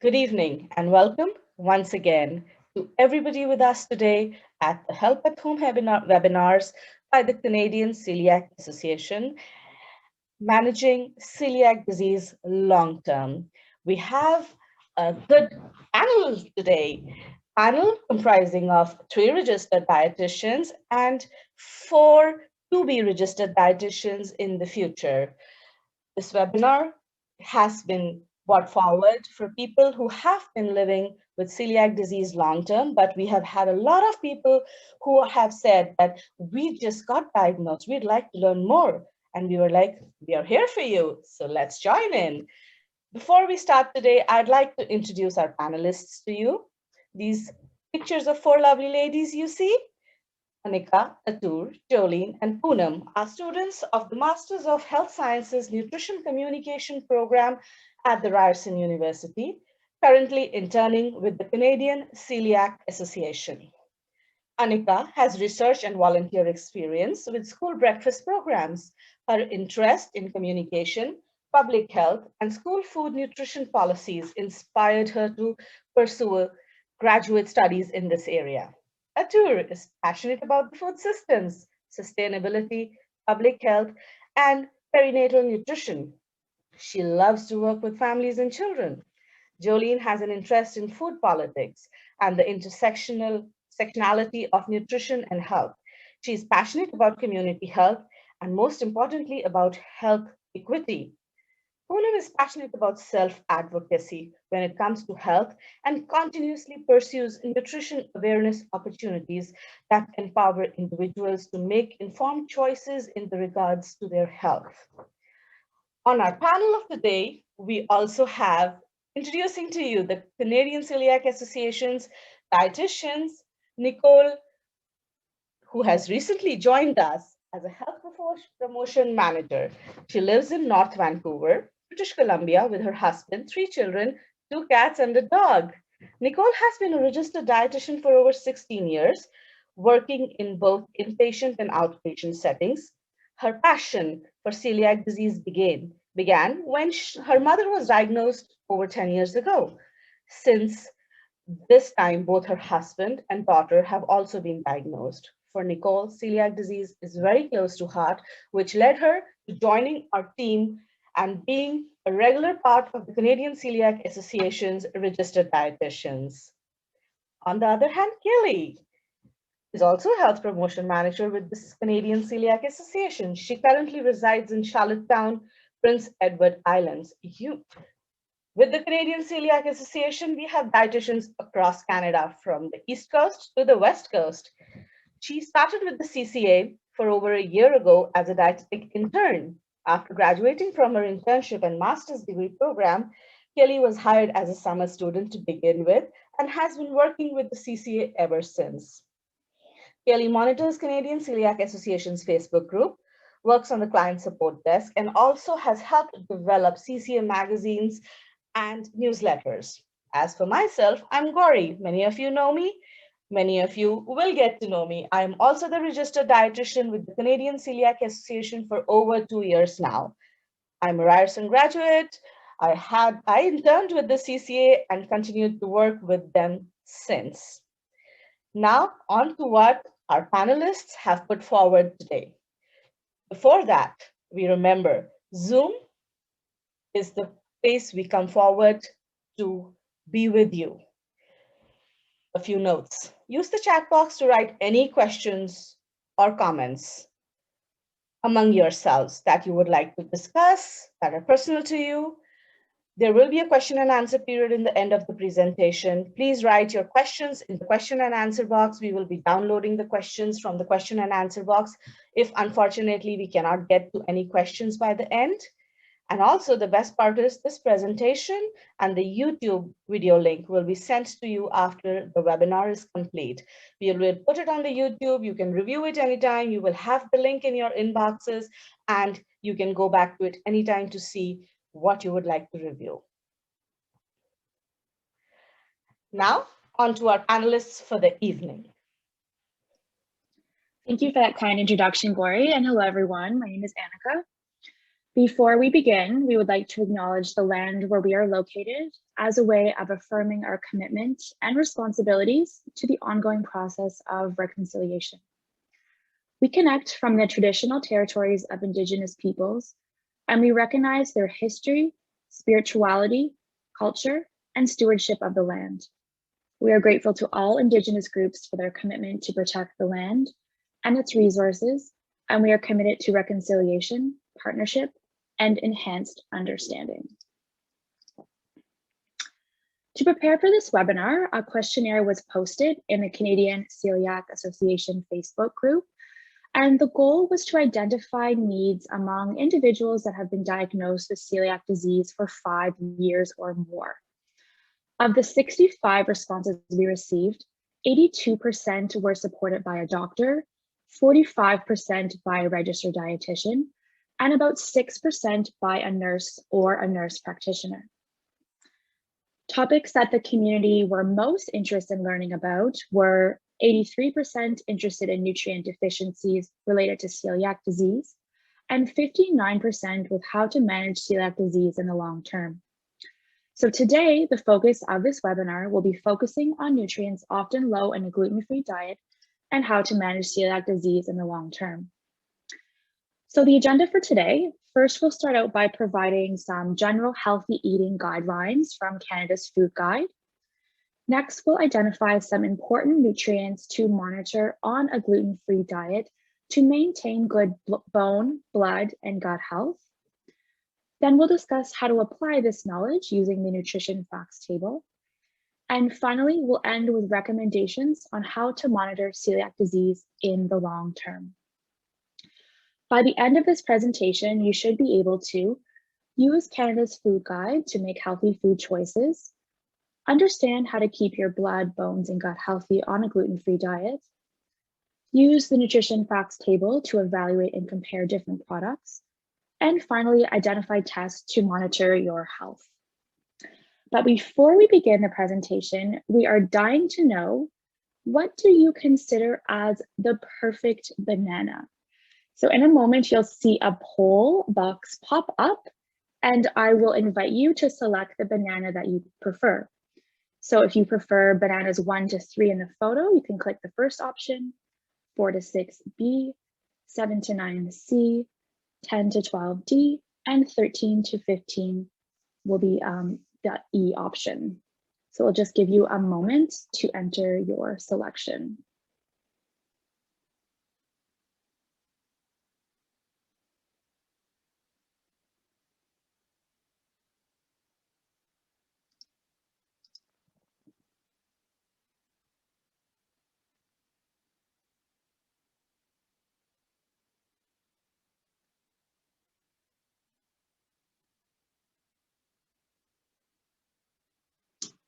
Good evening and welcome once again to everybody with us today at the Help at Home webinars by the Canadian Celiac Association, Managing Celiac Disease Long Term. We have a good panel today, panel comprising of 3 registered dietitians and 4 to be registered dietitians in the future. This webinar has been brought forward for people who have been living with celiac disease long term, but we have had a lot of people who have said that we just got diagnosed, we'd like to learn more. And we were like, we are here for you, so let's join in. Before we start today, I'd like to introduce our panelists to you. These pictures of 4 lovely ladies you see, Anika, Atur, Jolene, and Poonam are students of the Masters of Health Sciences Nutrition Communication program at the Ryerson University, currently interning with the Canadian Celiac Association. Anika has research and volunteer experience with school breakfast programs. Her interest in communication, public health, and school food nutrition policies inspired her to pursue graduate studies in this area. Atur is passionate about the food systems, sustainability, public health, and perinatal nutrition. She loves to work with families and children. Jolene has an interest in food politics and the intersectionality of nutrition and health. She is passionate about community health and, most importantly, about health equity. Poonam is passionate about self-advocacy when it comes to health and continuously pursues nutrition awareness opportunities that empower individuals to make informed choices in the regards to their health. On our panel of the day, we also have introducing to you the Canadian Celiac Association's dietitians, Nicole, who has recently joined us as a health promotion manager. She lives in North Vancouver, British Columbia, with her husband, 3 children, 2 cats, and a dog. Nicole has been a registered dietitian for over 16 years, working in both inpatient and outpatient settings. Her passion for celiac disease began when her mother was diagnosed over 10 years ago. Since this time, both her husband and daughter have also been diagnosed. For Nicole, celiac disease is very close to heart, which led her to joining our team and being a regular part of the Canadian Celiac Association's registered dietitians. On the other hand, Kelly is also a health promotion manager with the Canadian Celiac Association. She currently resides in Charlottetown, Prince Edward Islands. With the Canadian Celiac Association, we have dietitians across Canada from the East Coast to the West Coast. She started with the CCA for over a year ago as a dietetic intern. After graduating from her internship and master's degree program, Kelly was hired as a summer student to begin with and has been working with the CCA ever since. Kelly monitors Canadian Celiac Association's Facebook group, works on the client support desk, and also has helped develop CCA magazines and newsletters. As for myself, I'm Gauri. Many of you know me. Many of you will get to know me. I'm also the registered dietitian with the Canadian Celiac Association for over 2 years now. I'm a Ryerson graduate. I interned with the CCA and continued to work with them since. Now, on to what our panelists have put forward today. Before that, we remember Zoom is the place we come forward to be with you. A few notes. Use the chat box to write any questions or comments among yourselves that you would like to discuss, that are personal to you. There will be a question and answer period in the end of the presentation. Please write your questions in the question and answer box. We will be downloading the questions from the question and answer box if unfortunately we cannot get to any questions by the end. And also the best part is this presentation and the YouTube video link will be sent to you after the webinar is complete. We will put it on the YouTube. You can review it anytime. You will have the link in your inboxes and you can go back to it anytime to see what you would like to review. Now, on to our panelists for the evening. Thank you for that kind introduction, Gauri, and hello everyone. My name is Annika. Before we begin, we would like to acknowledge the land where we are located as a way of affirming our commitment and responsibilities to the ongoing process of reconciliation. We connect from the traditional territories of Indigenous peoples, and we recognize their history, spirituality, culture, and stewardship of the land. We are grateful to all Indigenous groups for their commitment to protect the land and its resources, and we are committed to reconciliation, partnership, and enhanced understanding. To prepare for this webinar, a questionnaire was posted in the Canadian Celiac Association Facebook group, and the goal was to identify needs among individuals that have been diagnosed with celiac disease for 5 years or more. Of the 65 responses we received, 82% were supported by a doctor, 45% by a registered dietitian, and about 6% by a nurse or a nurse practitioner. Topics that the community were most interested in learning about were 83% interested in nutrient deficiencies related to celiac disease, and 59% with how to manage celiac disease in the long term. So today, the focus of this webinar will be focusing on nutrients often low in a gluten-free diet and how to manage celiac disease in the long term. So the agenda for today, first we'll start out by providing some general healthy eating guidelines from Canada's Food Guide. Next, we'll identify some important nutrients to monitor on a gluten-free diet to maintain good bone, blood, and gut health. Then we'll discuss how to apply this knowledge using the nutrition facts table. And finally, we'll end with recommendations on how to monitor celiac disease in the long term. By the end of this presentation, you should be able to use Canada's Food Guide to make healthy food choices, understand how to keep your blood, bones, and gut healthy on a gluten-free diet, use the nutrition facts table to evaluate and compare different products, and finally, identify tests to monitor your health. But before we begin the presentation, we are dying to know, what do you consider as the perfect banana? So in a moment, you'll see a poll box pop up, and I will invite you to select the banana that you prefer. So if you prefer bananas 1 to 3 in the photo, you can click the first option, 4 to 6 B, 7 to 9 C, 10 to 12 D, and 13 to 15 will be the E option. So I'll just give you a moment to enter your selection.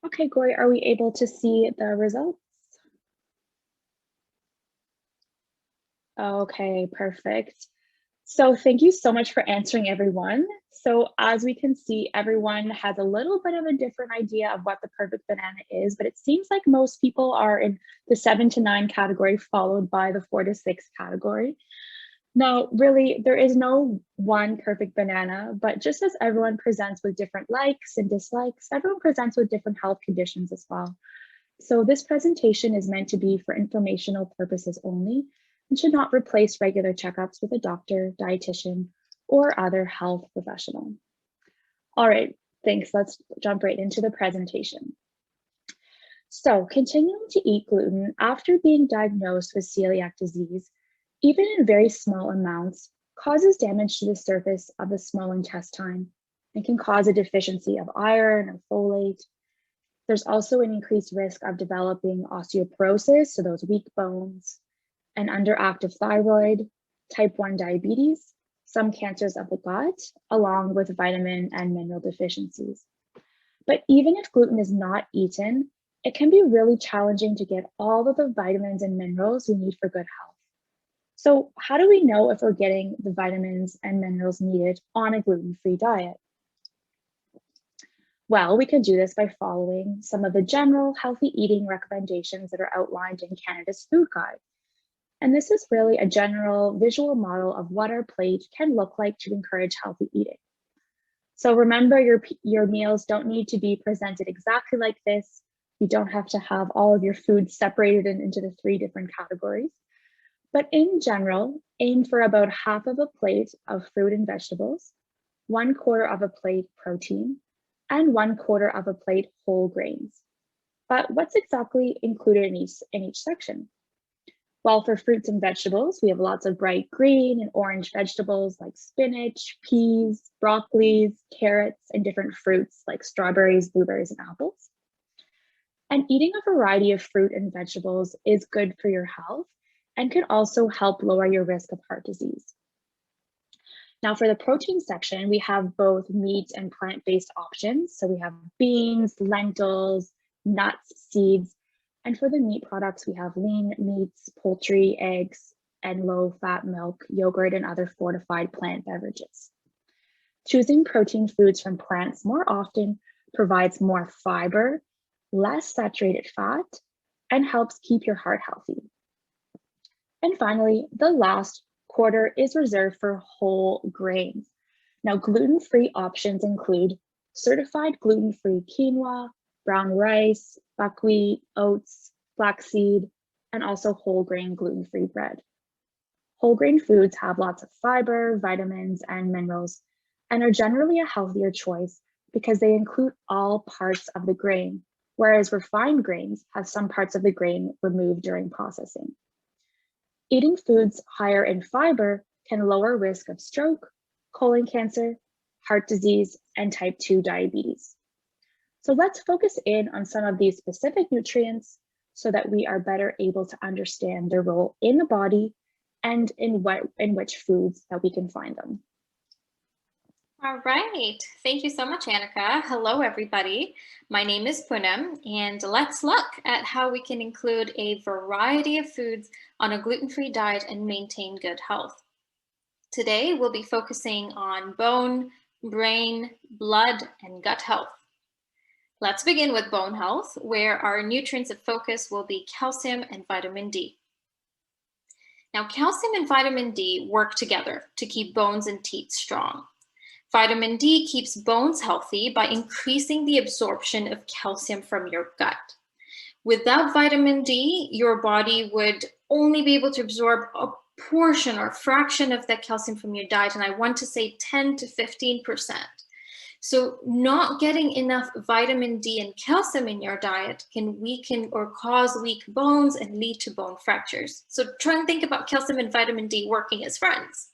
Okay, Gloria, are we able to see the results? Okay, perfect. So thank you so much for answering, everyone. So as we can see, everyone has a little bit of a different idea of what the perfect banana is, but it seems like most people are in the 7 to 9 category, followed by the 4 to 6 category. Now, really, there is no one perfect banana, but just as everyone presents with different likes and dislikes, everyone presents with different health conditions as well. So this presentation is meant to be for informational purposes only and should not replace regular checkups with a doctor, dietitian, or other health professional. All right, thanks. Let's jump right into the presentation. So continuing to eat gluten after being diagnosed with celiac disease, even in very small amounts, causes damage to the surface of the small intestine and can cause a deficiency of iron or folate. There's also an increased risk of developing osteoporosis, so those weak bones, an underactive thyroid, type 1 diabetes, some cancers of the gut, along with vitamin and mineral deficiencies. But even if gluten is not eaten, it can be really challenging to get all of the vitamins and minerals we need for good health. So how do we know if we're getting the vitamins and minerals needed on a gluten-free diet? Well, we can do this by following some of the general healthy eating recommendations that are outlined in Canada's Food Guide. And this is really a general visual model of what our plate can look like to encourage healthy eating. So remember, your meals don't need to be presented exactly like this. You don't have to have all of your food separated into the 3 different categories. But in general, aim for about half of a plate of fruit and vegetables, 1/4 of a plate protein, and 1/4 of a plate whole grains. But what's exactly included in each section? Well, for fruits and vegetables, we have lots of bright green and orange vegetables like spinach, peas, broccolis, carrots, and different fruits like strawberries, blueberries, and apples. And eating a variety of fruit and vegetables is good for your health and can also help lower your risk of heart disease. Now for the protein section, we have both meat and plant-based options. So we have beans, lentils, nuts, seeds. And for the meat products, we have lean meats, poultry, eggs, and low-fat milk, yogurt, and other fortified plant beverages. Choosing protein foods from plants more often provides more fiber, less saturated fat, and helps keep your heart healthy. And finally, the last quarter is reserved for whole grains. Now, gluten-free options include certified gluten-free quinoa, brown rice, buckwheat, oats, flaxseed, and also whole grain gluten-free bread. Whole grain foods have lots of fiber, vitamins, and minerals, and are generally a healthier choice because they include all parts of the grain, whereas refined grains have some parts of the grain removed during processing. Eating foods higher in fiber can lower risk of stroke, colon cancer, heart disease, and type 2 diabetes. So let's focus in on some of these specific nutrients so that we are better able to understand their role in the body and in which foods that we can find them. All right. Thank you so much, Annika. Hello, everybody. My name is Poonam, and let's look at how we can include a variety of foods on a gluten-free diet and maintain good health. Today, we'll be focusing on bone, brain, blood, and gut health. Let's begin with bone health, where our nutrients of focus will be calcium and vitamin D. Now, calcium and vitamin D work together to keep bones and teeth strong. Vitamin D keeps bones healthy by increasing the absorption of calcium from your gut. Without vitamin D, your body would only be able to absorb a portion or fraction of that calcium from your diet, and I want to say 10 to 15%. So not getting enough vitamin D and calcium in your diet can weaken or cause weak bones and lead to bone fractures. So try and think about calcium and vitamin D working as friends.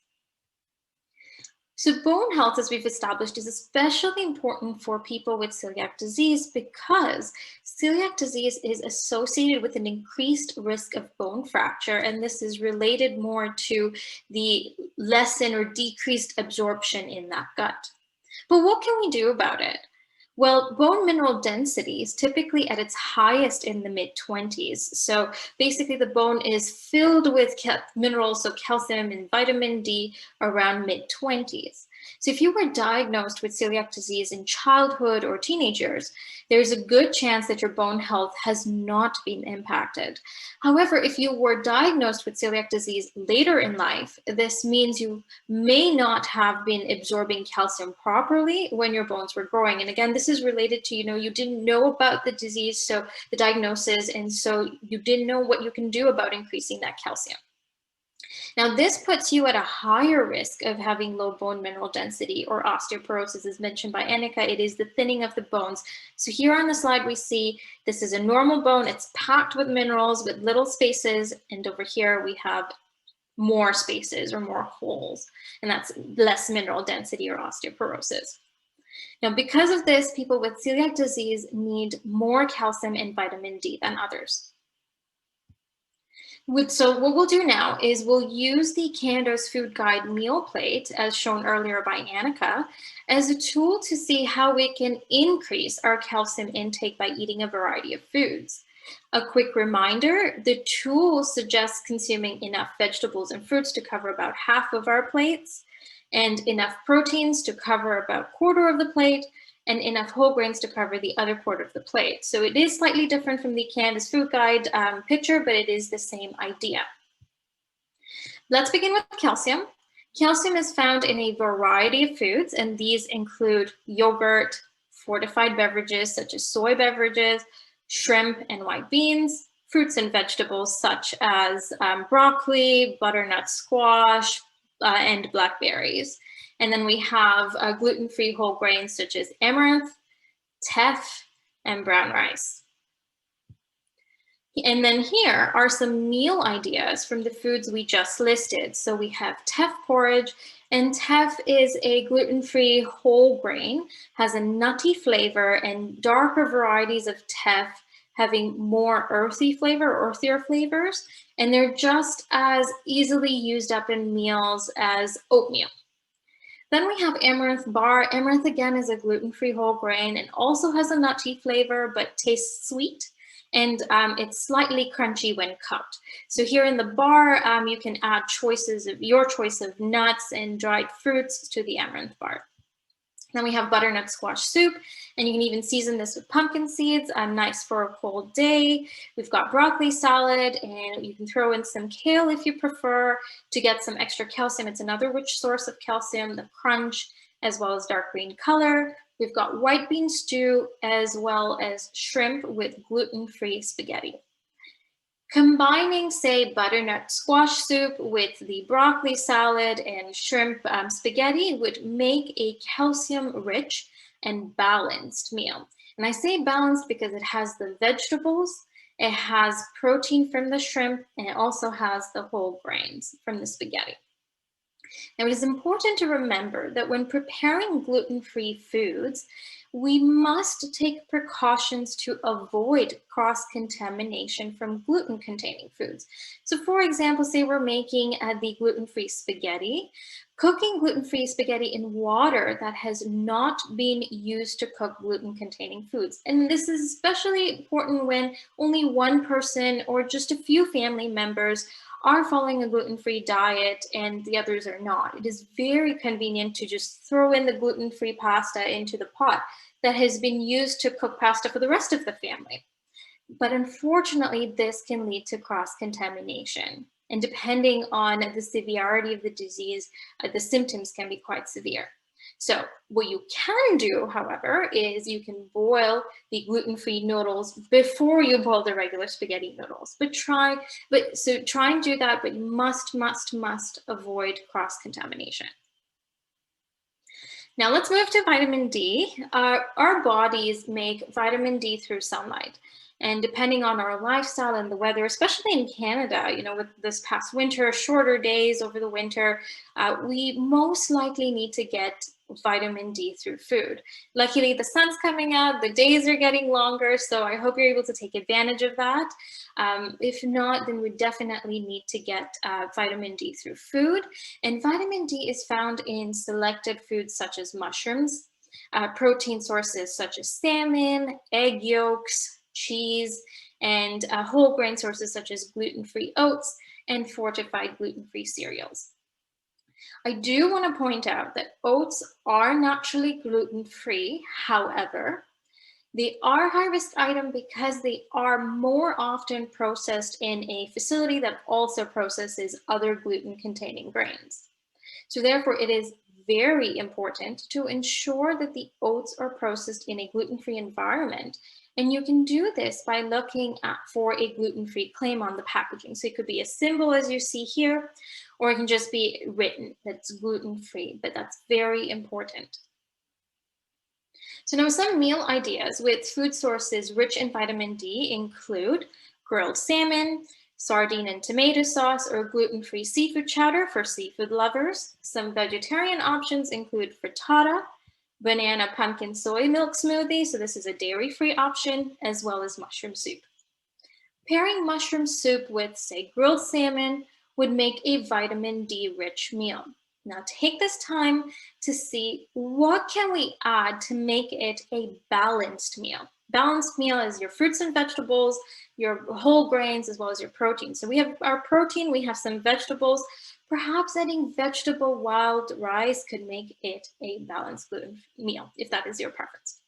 So bone health, as we've established, is especially important for people with celiac disease because celiac disease is associated with an increased risk of bone fracture, and this is related more to the lessen or decreased absorption in that gut. But what can we do about it? Well, bone mineral density is typically at its highest in the mid-20s. So basically the bone is filled with minerals, so calcium and vitamin D around mid-20s. So if you were diagnosed with celiac disease in childhood or teenage years, there's a good chance that your bone health has not been impacted. However, if you were diagnosed with celiac disease later in life, this means you may not have been absorbing calcium properly when your bones were growing. And again, this is related to, you didn't know about the disease, so the diagnosis, and so you didn't know what you can do about increasing that calcium. Now, this puts you at a higher risk of having low bone mineral density or osteoporosis, as mentioned by Annika. It is the thinning of the bones. So here on the slide, we see this is a normal bone. It's packed with minerals with little spaces. And over here, we have more spaces or more holes, and that's less mineral density or osteoporosis. Now, because of this, people with celiac disease need more calcium and vitamin D than others. So what we'll do now is we'll use the Canada's Food Guide meal plate, as shown earlier by Annika, as a tool to see how we can increase our calcium intake by eating a variety of foods. A quick reminder, the tool suggests consuming enough vegetables and fruits to cover about half of our plates, and enough proteins to cover about 1/4 of the plate, and enough whole grains to cover the other 1/4 of the plate. So it is slightly different from the Canada's Food Guide picture, but it is the same idea. Let's begin with calcium. Calcium is found in a variety of foods, and these include yogurt, fortified beverages such as soy beverages, shrimp and white beans, fruits and vegetables such as broccoli, butternut squash, and blackberries. And then we have gluten-free whole grains such as amaranth, teff, and brown rice. And then here are some meal ideas from the foods we just listed. So we have teff porridge, and teff is a gluten-free whole grain, has a nutty flavor, and darker varieties of teff having more earthy flavor, earthier flavors, and they're just as easily used up in meals as oatmeal. Then we have amaranth bar. Amaranth again is a gluten-free whole grain and also has a nutty flavor, but tastes sweet. And it's slightly crunchy when cut. So here in the bar, you can add choices of your choice of nuts and dried fruits to the amaranth bar. Then we have butternut squash soup, and you can even season this with pumpkin seeds, nice for a cold day. We've got broccoli salad, and you can throw in some kale if you prefer to get some extra calcium. It's another rich source of calcium, the crunch, as well as dark green color. We've got white bean stew, as well as shrimp with gluten-free spaghetti. Combining, say, butternut squash soup with the broccoli salad and shrimp spaghetti would make a calcium-rich and balanced meal. And I say balanced because it has the vegetables, it has protein from the shrimp, and it also has the whole grains from the spaghetti. Now, it is important to remember that when preparing gluten-free foods, we must take precautions to avoid cross-contamination from gluten-containing foods. So for example, say we're making the gluten-free spaghetti, cooking gluten-free spaghetti in water that has not been used to cook gluten-containing foods. And this is especially important when only one person or just a few family members are following a gluten-free diet and the others are not. It is very convenient to just throw in the gluten-free pasta into the pot that has been used to cook pasta for the rest of the family. But unfortunately, this can lead to cross-contamination. And depending on the severity of the disease, the symptoms can be quite severe. So what you can do, however, is you can boil the gluten-free noodles before you boil the regular spaghetti noodles. Try and do that, but you must avoid cross-contamination. Now let's move to vitamin D. Our bodies make vitamin D through sunlight. And depending on our lifestyle and the weather, especially in Canada, you know, with this past winter, shorter days over the winter, we most likely need to get vitamin D through food. Luckily, the sun's coming out, the days are getting longer, so I hope you're able to take advantage of that. If not, then we definitely need to get vitamin D through food. And vitamin D is found in selected foods such as mushrooms, protein sources such as salmon, egg yolks, cheese, and whole grain sources such as gluten-free oats and fortified gluten-free cereals. I do want to point out that oats are naturally gluten-free. However, they are a high-risk item because they are more often processed in a facility that also processes other gluten-containing grains. So therefore, it is very important to ensure that the oats are processed in a gluten-free environment. And you can do this by looking for a gluten-free claim on the packaging. So it could be a symbol as you see here, or it can just be written that's gluten-free, but that's very important. So now some meal ideas with food sources rich in vitamin D include grilled salmon, sardine and tomato sauce, or gluten-free seafood chowder for seafood lovers. Some vegetarian options include frittata, banana pumpkin soy milk smoothie, so this is a dairy-free option, as well as mushroom soup. Pairing mushroom soup with, say, grilled salmon would make a vitamin D rich meal. Now take this time to see what can we add to make it a balanced meal. Balanced meal is your fruits and vegetables, your whole grains, as well as your protein. So we have our protein, we have some vegetables. Perhaps adding vegetable wild rice could make it a balanced gluten meal, if that is your preference.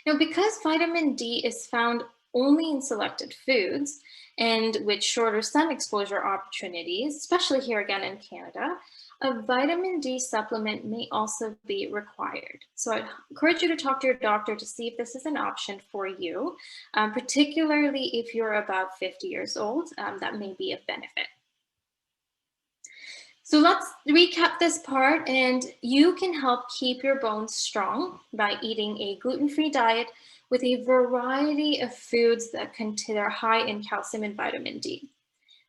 Now, because vitamin D is found only in selected foods, And with shorter sun exposure opportunities, especially here again in Canada, a vitamin D supplement may also be required. So I encourage you to talk to your doctor to see if this is an option for you, particularly if you're about 50 years old, that may be of benefit. So let's recap this part, and you can help keep your bones strong by eating a gluten-free diet with a variety of foods that contain high in calcium and vitamin D.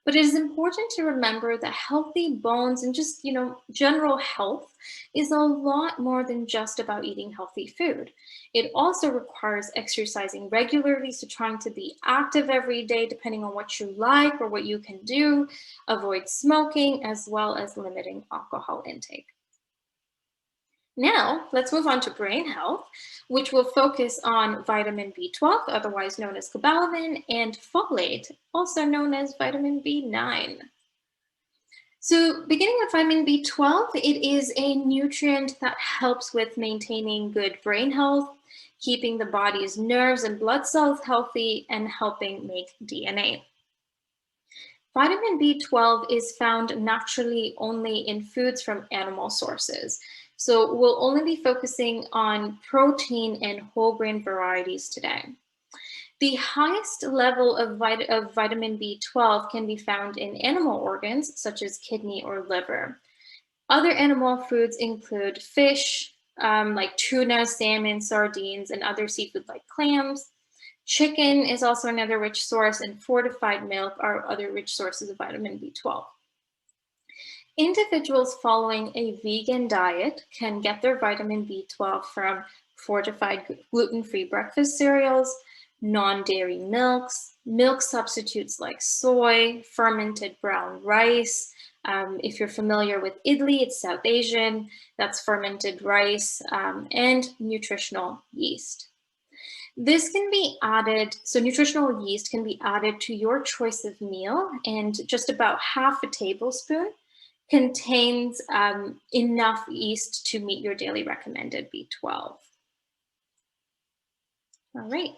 But it is important to remember that healthy bones and just, general health is a lot more than just about eating healthy food. It also requires exercising regularly, so trying to be active every day, depending on what you like or what you can do, avoid smoking, as well as limiting alcohol intake. Now, let's move on to brain health, which will focus on vitamin B12, otherwise known as cobalamin, and folate, also known as vitamin B9. So beginning with vitamin B12, it is a nutrient that helps with maintaining good brain health, keeping the body's nerves and blood cells healthy, and helping make DNA. Vitamin B12 is found naturally only in foods from animal sources. So we'll only be focusing on protein and whole grain varieties today. The highest level of vitamin B12 can be found in animal organs, such as kidney or liver. Other animal foods include fish, like tuna, salmon, sardines, and other seafood like clams. Chicken is also another rich source, and fortified milk are other rich sources of vitamin B12. Individuals following a vegan diet can get their vitamin B12 from fortified gluten-free breakfast cereals, non-dairy milks, milk substitutes like soy, fermented brown rice. If you're familiar with idli, it's South Asian, that's fermented rice, and nutritional yeast. This can be added, so nutritional yeast can be added to your choice of meal, and just about half a tablespoon contains enough yeast to meet your daily recommended B12. All right.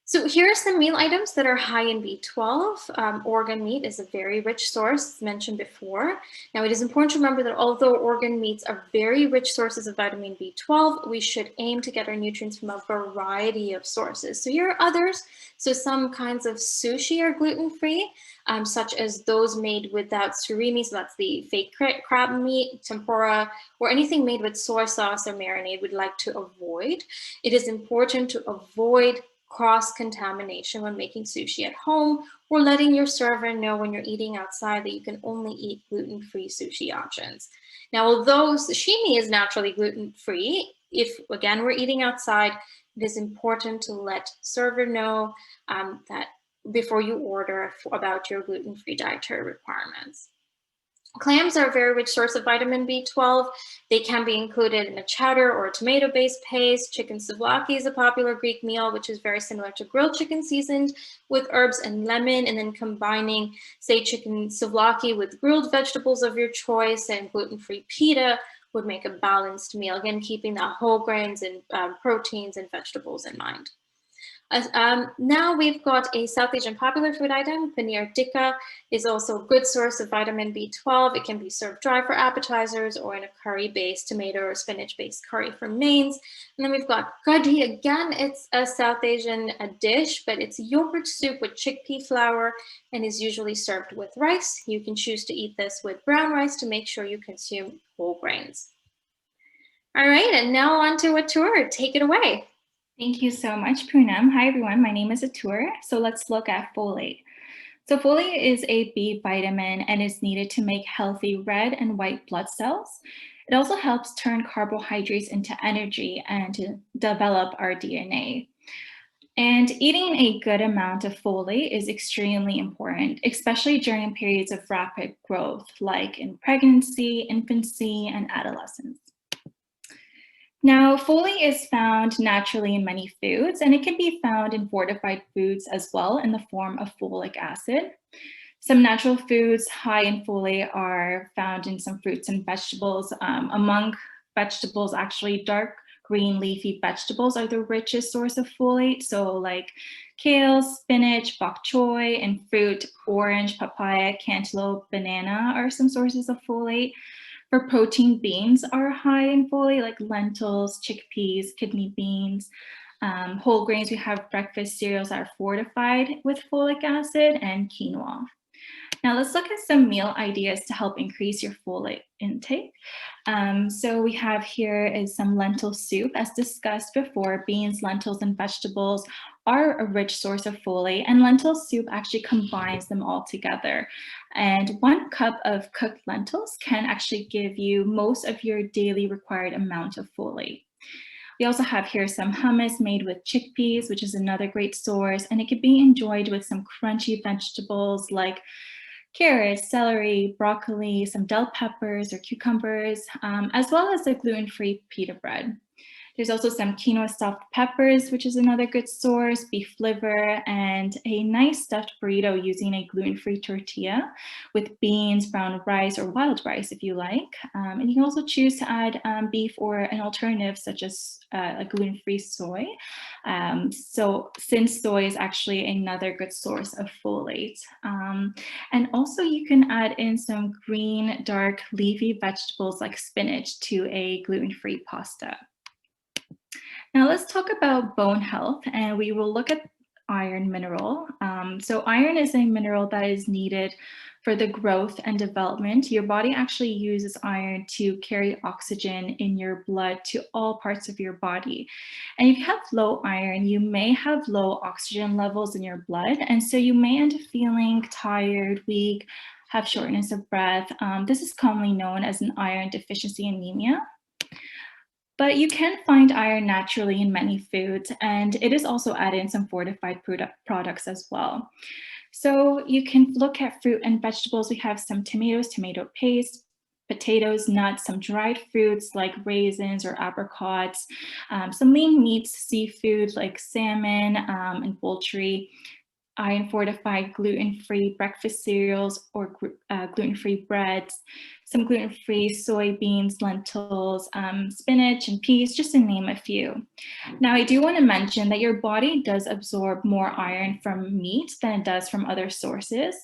So here are some meal items that are high in B12. Organ meat is a very rich source, as mentioned before. Now, it is important to remember that although organ meats are very rich sources of vitamin B12, we should aim to get our nutrients from a variety of sources. So here are others. So some kinds of sushi are gluten-free, such as those made without surimi, so that's the fake crab meat, tempura, or anything made with soy sauce or marinade we'd like to avoid. It is important to avoid cross-contamination when making sushi at home, or letting your server know when you're eating outside that you can only eat gluten-free sushi options. Now, although sashimi is naturally gluten-free, if, again, we're eating outside, it is important to let server know that before you order about your gluten-free dietary requirements. Clams are a very rich source of vitamin B12. They can be included in a chowder or a tomato-based paste. Chicken souvlaki is a popular Greek meal, which is very similar to grilled chicken seasoned with herbs and lemon, and then combining, say, chicken souvlaki with grilled vegetables of your choice and gluten-free pita would make a balanced meal, again, keeping that whole grains and proteins and vegetables in mind. Now we've got a South Asian popular food item. Paneer tikka is also a good source of vitamin B12. It can be served dry for appetizers or in a curry-based tomato or spinach-based curry for mains. And then we've got kadhi. Again, it's a South Asian dish, but it's yogurt soup with chickpea flour and is usually served with rice. You can choose to eat this with brown rice to make sure you consume whole grains. All right, and now on to Atur. Take it away. Thank you so much, Poonam. Hi, everyone. My name is Atur. So let's look at folate. So folate is a B vitamin and is needed to make healthy red and white blood cells. It also helps turn carbohydrates into energy and to develop our DNA. And eating a good amount of folate is extremely important, especially during periods of rapid growth, like in pregnancy, infancy, and adolescence. Now, folate is found naturally in many foods, and it can be found in fortified foods as well in the form of folic acid. Some natural foods high in folate are found in some fruits and vegetables. Among vegetables, actually, dark green leafy vegetables are the richest source of folate. So like kale, spinach, bok choy, and fruit, orange, papaya, cantaloupe, banana are some sources of folate. For protein, beans are high in folate, like lentils, chickpeas, kidney beans. Whole grains, we have breakfast cereals that are fortified with folic acid, and quinoa. Now let's look at some meal ideas to help increase your folate intake. So we have here is some lentil soup. As discussed before, beans, lentils, and vegetables are a rich source of folate, and lentil soup actually combines them all together. And 1 cup of cooked lentils can actually give you most of your daily required amount of folate. We also have here some hummus made with chickpeas, which is another great source, and it can be enjoyed with some crunchy vegetables like carrots, celery, broccoli, some bell peppers or cucumbers, as well as a gluten-free pita bread. There's also some quinoa stuffed peppers, which is another good source, beef liver, and a nice stuffed burrito using a gluten-free tortilla with beans, brown rice, or wild rice if you like. And you can also choose to add beef or an alternative such as a gluten-free soy. So since soy is actually another good source of folate. And also you can add in some green, dark, leafy vegetables like spinach to a gluten-free pasta. Now let's talk about bone health, and we will look at iron mineral. So iron is a mineral that is needed for the growth and development. Your body actually uses iron to carry oxygen in your blood to all parts of your body. And if you have low iron, you may have low oxygen levels in your blood, and so you may end up feeling tired, weak, have shortness of breath. This is commonly known as an iron deficiency anemia. But you can find iron naturally in many foods, and it is also added in some fortified products as well. So you can look at fruit and vegetables. We have some tomatoes, tomato paste, potatoes, nuts, some dried fruits like raisins or apricots, some lean meats, seafood like salmon and poultry, iron fortified gluten-free breakfast cereals or gluten-free breads, some gluten-free soybeans, lentils, spinach and peas, just to name a few. Now, I do want to mention that your body does absorb more iron from meat than it does from other sources.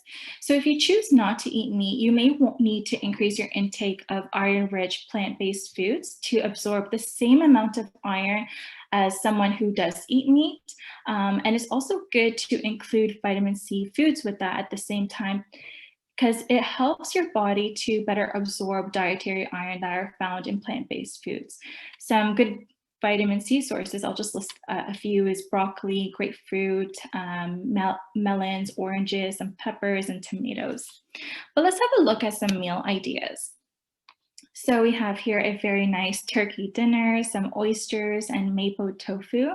So if you choose not to eat meat, you may need to increase your intake of iron-rich plant-based foods to absorb the same amount of iron as someone who does eat meat. And it's also good to include vitamin C foods with that at the same time, because it helps your body to better absorb dietary iron that are found in plant-based foods. Some good vitamin C sources, I'll just list a few, is broccoli, grapefruit, melons, oranges, some peppers, and tomatoes. But let's have a look at some meal ideas. So we have here a very nice turkey dinner, some oysters, and mapo tofu.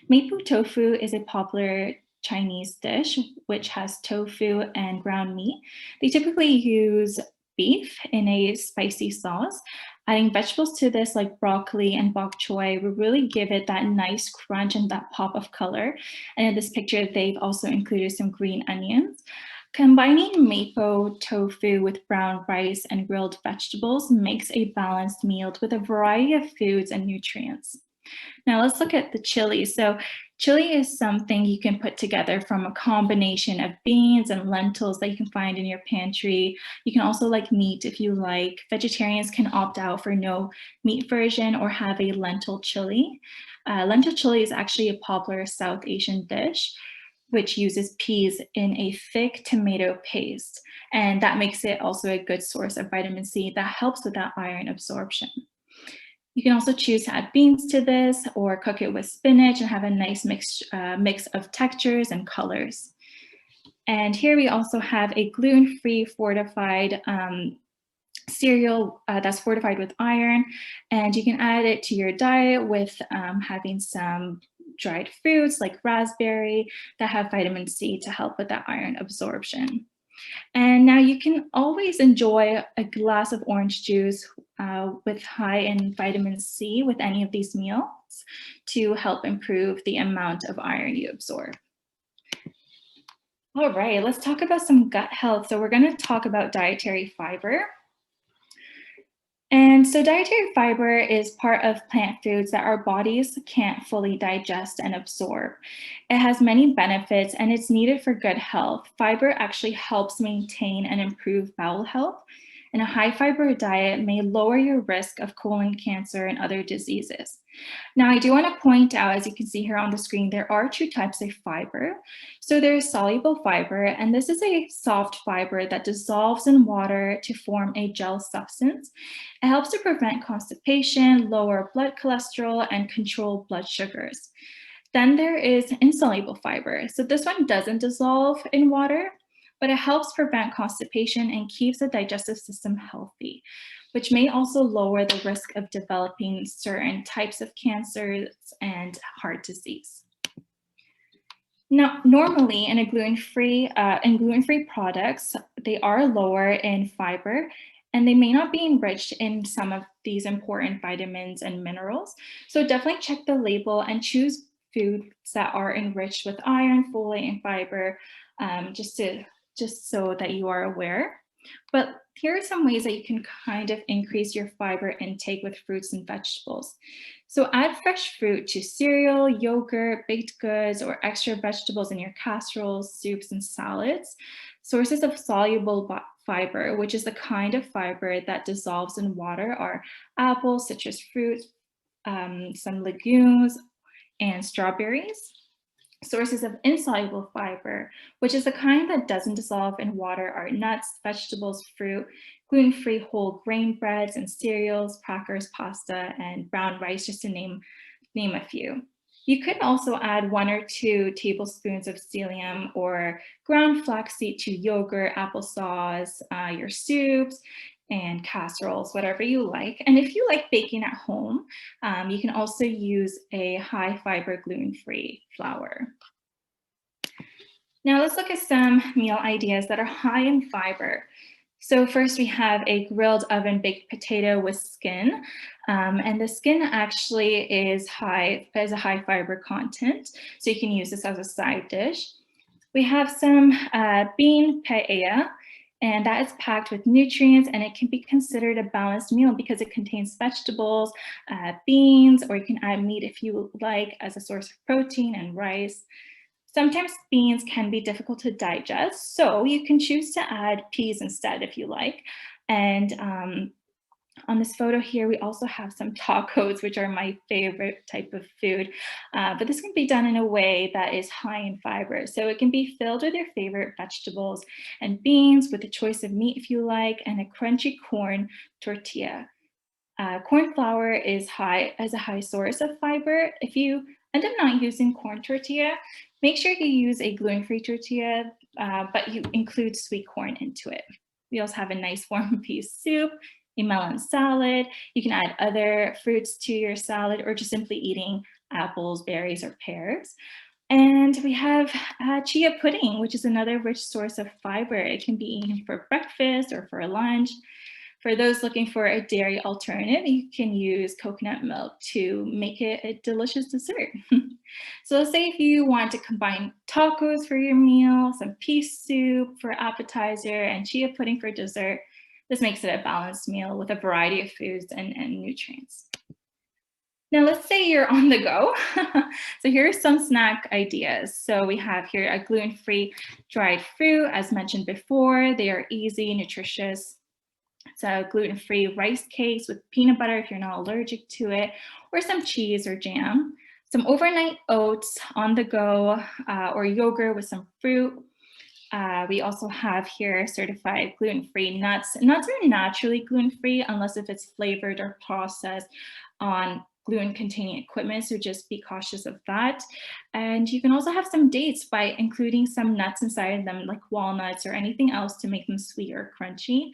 Mapo tofu is a popular Chinese dish which has tofu and ground meat. They typically use beef in a spicy sauce. Adding vegetables to this like broccoli and bok choy will really give it that nice crunch and that pop of color. And in this picture, they've also included some green onions. Combining mapo tofu with brown rice and grilled vegetables makes a balanced meal with a variety of foods and nutrients. Now let's look at the chili. So chili is something you can put together from a combination of beans and lentils that you can find in your pantry. You can also like meat if you like. Vegetarians can opt out for no meat version or have a lentil chili. Lentil chili is actually a popular South Asian dish which uses peas in a thick tomato paste. And that makes it also a good source of vitamin C that helps with that iron absorption. You can also choose to add beans to this or cook it with spinach and have a nice mix of textures and colors. And here we also have a gluten-free fortified cereal that's fortified with iron, and you can add it to your diet with having some dried fruits like raspberry that have vitamin C to help with that iron absorption. And now you can always enjoy a glass of orange juice with high in vitamin C with any of these meals to help improve the amount of iron you absorb. All right, let's talk about some gut health. So we're going to talk about dietary fiber. And so dietary fiber is part of plant foods that our bodies can't fully digest and absorb. It has many benefits and it's needed for good health. Fiber actually helps maintain and improve bowel health, and a high fiber diet may lower your risk of colon cancer and other diseases. Now, I do want to point out, as you can see here on the screen, there are two types of fiber. So there's soluble fiber, and this is a soft fiber that dissolves in water to form a gel substance. It helps to prevent constipation, lower blood cholesterol, and control blood sugars. Then there is insoluble fiber. So this one doesn't dissolve in water, but it helps prevent constipation and keeps the digestive system healthy, which may also lower the risk of developing certain types of cancers and heart disease. Now, normally in gluten-free products, they are lower in fiber, and they may not be enriched in some of these important vitamins and minerals. So definitely check the label and choose foods that are enriched with iron, folate, and fiber, just so that you are aware. But here are some ways that you can kind of increase your fiber intake with fruits and vegetables. So add fresh fruit to cereal, yogurt, baked goods, or extra vegetables in your casseroles, soups, and salads. Sources of soluble fiber, which is the kind of fiber that dissolves in water, are apples, citrus fruits, some legumes, and strawberries. Sources of insoluble fiber, which is the kind that doesn't dissolve in water, are nuts, vegetables, fruit, gluten-free whole grain breads and cereals, crackers, pasta, and brown rice, just to name a few. You could also add 1 or 2 tablespoons of psyllium or ground flaxseed to yogurt, applesauce, your soups, and casseroles, whatever you like. And if you like baking at home, you can also use a high fiber gluten-free flour. Now let's look at some meal ideas that are high in fiber. So first we have a grilled oven baked potato with skin. And the skin actually is a high fiber content. So you can use this as a side dish. We have some bean paella, and that is packed with nutrients, and it can be considered a balanced meal because it contains vegetables, beans, or you can add meat if you like as a source of protein, and rice. Sometimes beans can be difficult to digest, so you can choose to add peas instead if you like. And on this photo here, we also have some tacos, which are my favorite type of food. But this can be done in a way that is high in fiber. So it can be filled with your favorite vegetables and beans with a choice of meat if you like, and a crunchy corn tortilla. Corn flour is a high source of fiber. If you end up not using corn tortilla, make sure you use a gluten-free tortilla, but you include sweet corn into it. We also have a nice warm pea soup, a melon salad. You can add other fruits to your salad, or just simply eating apples, berries, or pears. And we have chia pudding, which is another rich source of fiber. It can be eaten for breakfast or for lunch. For those looking for a dairy alternative, you can use coconut milk to make it a delicious dessert. So let's say if you want to combine tacos for your meal, some pea soup for appetizer, and chia pudding for dessert, this makes it a balanced meal with a variety of foods and nutrients. Now let's say you're on the go. So here are some snack ideas. So we have here a gluten-free dried fruit, as mentioned before. They are easy, nutritious. So gluten-free rice cakes with peanut butter if you're not allergic to it, or some cheese or jam. Some overnight oats on the go, or yogurt with some fruit. We also have here certified gluten-free nuts. Nuts are naturally gluten-free unless if it's flavored or processed on gluten-containing equipment, so just be cautious of that. And you can also have some dates by including some nuts inside of them, like walnuts or anything else to make them sweet or crunchy.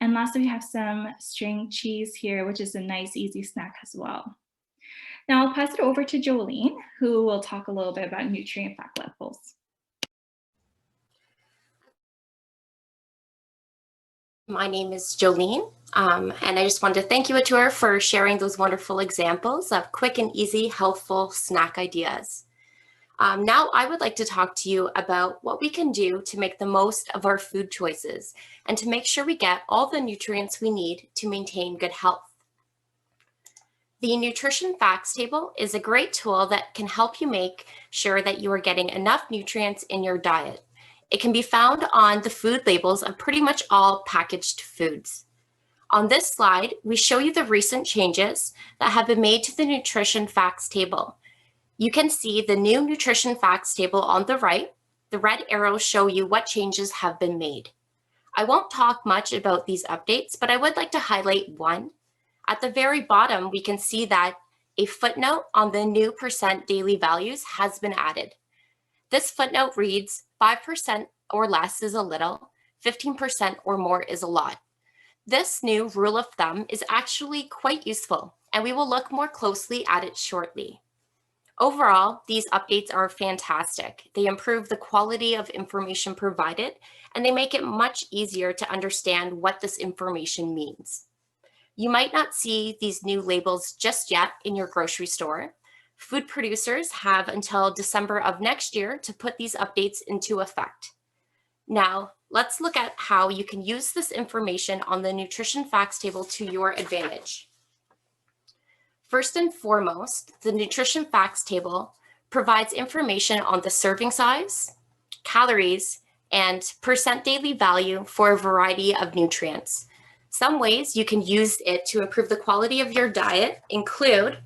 And lastly, we have some string cheese here, which is a nice, easy snack as well. Now I'll pass it over to Jolene, who will talk a little bit about nutrient fact levels. My name is Jolene, and I just wanted to thank you, Atur, for sharing those wonderful examples of quick and easy, healthful snack ideas. Now I would like to talk to you about what we can do to make the most of our food choices and to make sure we get all the nutrients we need to maintain good health. The Nutrition Facts Table is a great tool that can help you make sure that you are getting enough nutrients in your diet. It can be found on the food labels of pretty much all packaged foods. On this slide, we show you the recent changes that have been made to the Nutrition Facts Table. You can see the new Nutrition Facts Table on the right. The red arrows show you what changes have been made. I won't talk much about these updates, but I would like to highlight one. At the very bottom, we can see that a footnote on the new percent daily values has been added. This footnote reads, 5% or less is a little, 15% or more is a lot. This new rule of thumb is actually quite useful, and we will look more closely at it shortly. Overall, these updates are fantastic. They improve the quality of information provided, and they make it much easier to understand what this information means. You might not see these new labels just yet in your grocery store. Food producers have until December of next year to put these updates into effect. Now, let's look at how you can use this information on the Nutrition Facts Table to your advantage. First and foremost, the Nutrition Facts Table provides information on the serving size, calories, and percent daily value for a variety of nutrients. Some ways you can use it to improve the quality of your diet include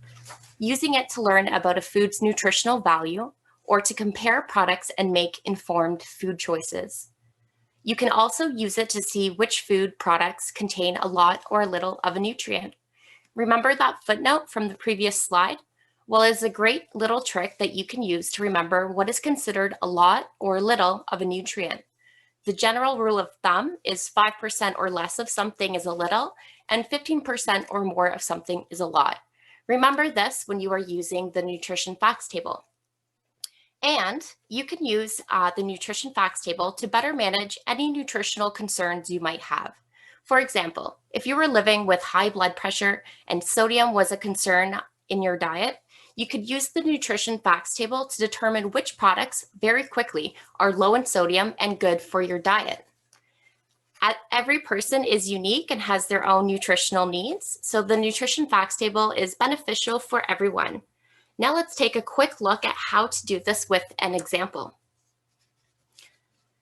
using it to learn about a food's nutritional value or to compare products and make informed food choices. You can also use it to see which food products contain a lot or a little of a nutrient. Remember that footnote from the previous slide? Well, it's a great little trick that you can use to remember what is considered a lot or little of a nutrient. The general rule of thumb is 5% or less of something is a little, and 15% or more of something is a lot. Remember this when you are using the Nutrition Facts Table. And you can use the Nutrition Facts Table to better manage any nutritional concerns you might have. For example, if you were living with high blood pressure and sodium was a concern in your diet, you could use the Nutrition Facts Table to determine which products very quickly are low in sodium and good for your diet. Every person is unique and has their own nutritional needs, so the Nutrition Facts Table is beneficial for everyone. Now let's take a quick look at how to do this with an example.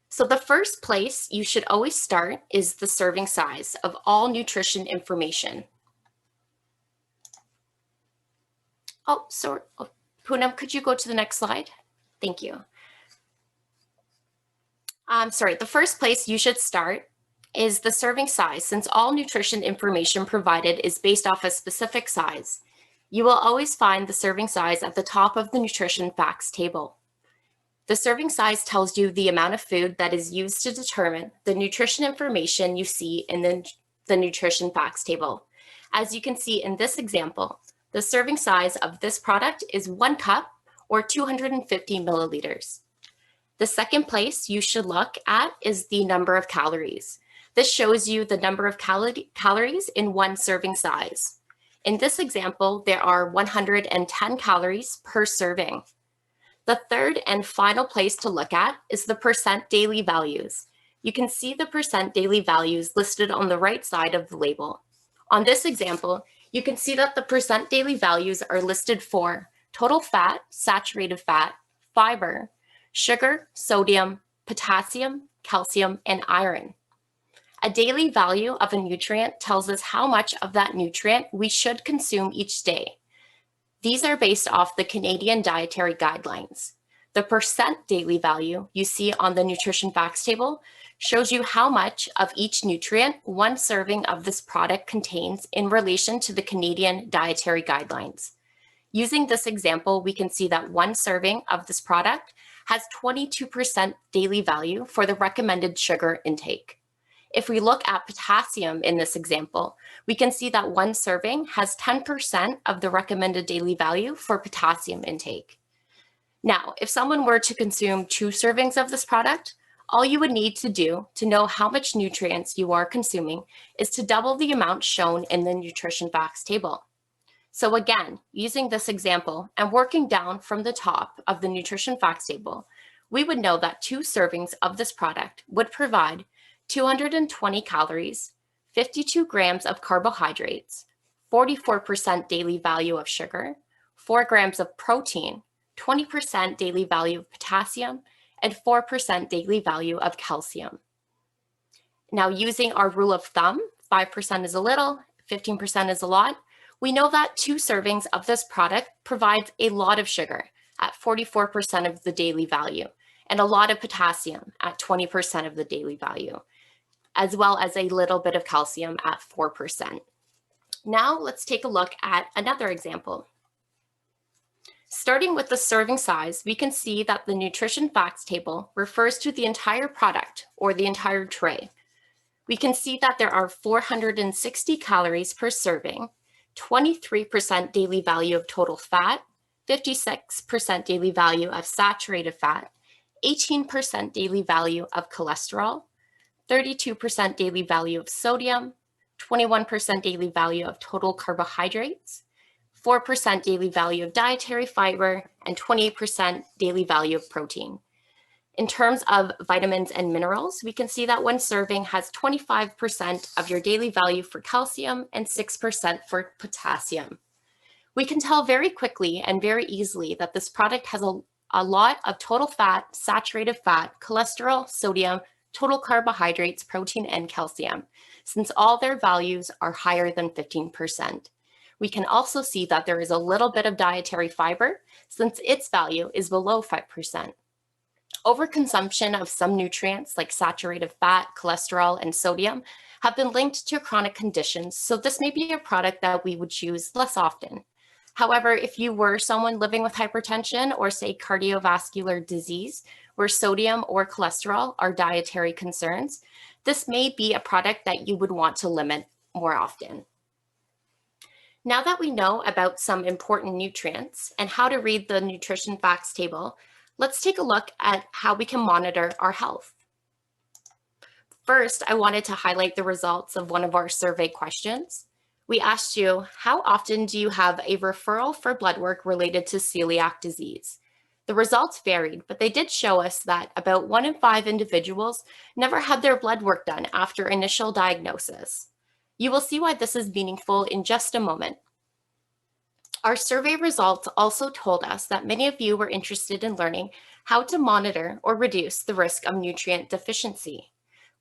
So the first place you should always start is the serving size of all nutrition information. Oh, sorry, Poonam, could you go to the next slide? Thank you. The first place you should start is the serving size, since all nutrition information provided is based off a specific size. You will always find the serving size at the top of the Nutrition Facts Table. The serving size tells you the amount of food that is used to determine the nutrition information you see in the Nutrition Facts Table. As you can see in this example, the serving size of this product is 1 cup or 250 milliliters. The second place you should look at is the number of calories. This shows you the number of calories in one serving size. In this example, there are 110 calories per serving. The third and final place to look at is the percent daily values. You can see the percent daily values listed on the right side of the label. On this example, you can see that the percent daily values are listed for total fat, saturated fat, fiber, sugar, sodium, potassium, calcium, and iron. A daily value of a nutrient tells us how much of that nutrient we should consume each day. These are based off the Canadian Dietary Guidelines. The percent daily value you see on the Nutrition Facts Table shows you how much of each nutrient one serving of this product contains in relation to the Canadian Dietary Guidelines. Using this example, we can see that one serving of this product has 22% daily value for the recommended sugar intake. If we look at potassium in this example, we can see that one serving has 10% of the recommended daily value for potassium intake. Now, if someone were to consume 2 servings of this product, all you would need to do to know how much nutrients you are consuming is to double the amount shown in the Nutrition Facts Table. So again, using this example and working down from the top of the nutrition facts table, we would know that 2 servings of this product would provide 220 calories, 52 grams of carbohydrates, 44% daily value of sugar, 4 grams of protein, 20% daily value of potassium, and 4% daily value of calcium. Now, using our rule of thumb, 5% is a little, 15% is a lot, we know that 2 servings of this product provides a lot of sugar at 44% of the daily value, and a lot of potassium at 20% of the daily value, as well as a little bit of calcium at 4%. Now let's take a look at another example. Starting with the serving size, we can see that the nutrition facts table refers to the entire product or the entire tray. We can see that there are 460 calories per serving, 23% daily value of total fat, 56% daily value of saturated fat, 18% daily value of cholesterol, 32% daily value of sodium, 21% daily value of total carbohydrates, 4% daily value of dietary fiber, and 28% daily value of protein. In terms of vitamins and minerals, we can see that one serving has 25% of your daily value for calcium and 6% for potassium. We can tell very quickly and very easily that this product has a lot of total fat, saturated fat, cholesterol, sodium, total carbohydrates, protein, and calcium, since all their values are higher than 15%. We can also see that there is a little bit of dietary fiber, since its value is below 5%. Overconsumption of some nutrients like saturated fat, cholesterol, and sodium have been linked to chronic conditions, so this may be a product that we would choose less often. However, if you were someone living with hypertension or say cardiovascular disease, where sodium or cholesterol are dietary concerns, this may be a product that you would want to limit more often. Now that we know about some important nutrients and how to read the nutrition facts table, let's take a look at how we can monitor our health. First, I wanted to highlight the results of one of our survey questions. We asked you, how often do you have a referral for blood work related to celiac disease? The results varied, but they did show us that about 1 in 5 individuals never had their blood work done after initial diagnosis. You will see why this is meaningful in just a moment. Our survey results also told us that many of you were interested in learning how to monitor or reduce the risk of nutrient deficiency.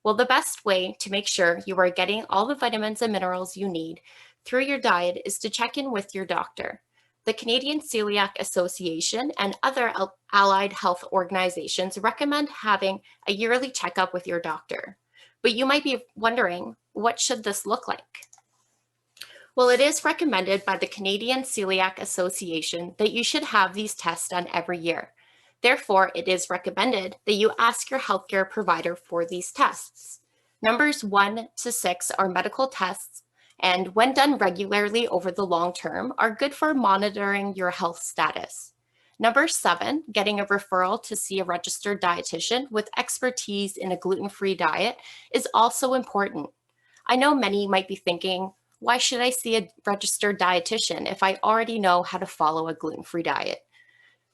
Well, the best way to make sure you are getting all the vitamins and minerals you need through your diet is to check in with your doctor. The Canadian Celiac Association and other allied health organizations recommend having a yearly checkup with your doctor. But you might be wondering, what should this look like? Well, it is recommended by the Canadian Celiac Association that you should have these tests done every year. Therefore, it is recommended that you ask your healthcare provider for these tests. Numbers 1 to 6 are medical tests, and when done regularly over the long term, are good for monitoring your health status. Number 7, getting a referral to see a registered dietitian with expertise in a gluten-free diet is also important. I know many might be thinking, why should I see a registered dietitian if I already know how to follow a gluten-free diet?